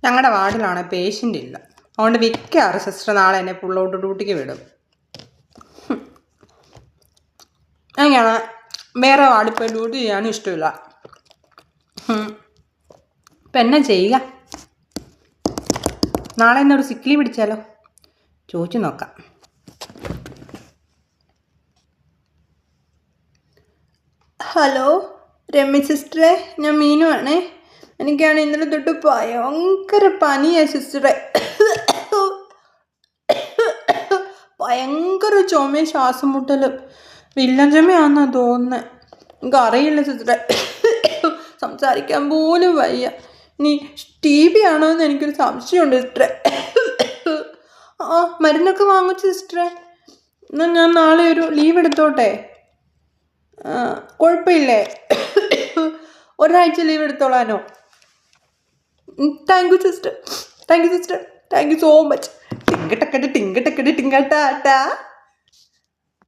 ഞങ്ങളുടെ വാർഡിലാണ് പേഷ്യൻ്റ് ഇല്ല, അതുകൊണ്ട് വിൽക്കാറ് സിസ്റ്റർ നാളെ എന്നെ പുള്ളോട്ട് ഡ്യൂട്ടിക്ക് വിടും. അങ്ങനെയാണ്, വേറെ വാർഡിൽ പോയി ഡ്യൂട്ടി ചെയ്യാനും ഇഷ്ടമില്ല. ഇപ്പം എന്നാ ചെയ്യുക? നാളെ എന്നൊരു സിക്ക് ലീവ് പിടിച്ചാലോ? ചോദിച്ചു നോക്കാം. ഹലോ രമ്യ സിസ്റ്ററെ, ഞാൻ മീനു ആണേ. എനിക്കാണ് ഇന്നലെ തൊട്ട് ഭയങ്കര പനിയാണ് സിസ്റ്ററെ. ഭയങ്കര ചുമയും ശ്വാസം മുട്ടലും. വില്ലൻ ചുമയാണെന്നാണ് തോന്നുന്നത്. എനിക്കറിയില്ല സിസ്റ്ററെ, സംസാരിക്കാൻ പോലും വയ്യ. ഇനി TB ആണോ എന്ന് എനിക്കൊരു സംശയമുണ്ട് സിസ്റ്ററെ. ആ മരുന്നൊക്കെ വാങ്ങിച്ചു സിസ്റ്ററെ. എന്നാൽ ഞാൻ നാളെ ഒരു ലീവ് എടുത്തോട്ടെ? കുഴപ്പമില്ലേ? ഒരാഴ്ച ലീവ് എടുത്തോളാനോ? Thank you sister, thank you sister, thank you so much. ടിങ്കട്ടക്കടി ടിങ്കട്ടക്കടി ടിങ്കട്ടാ.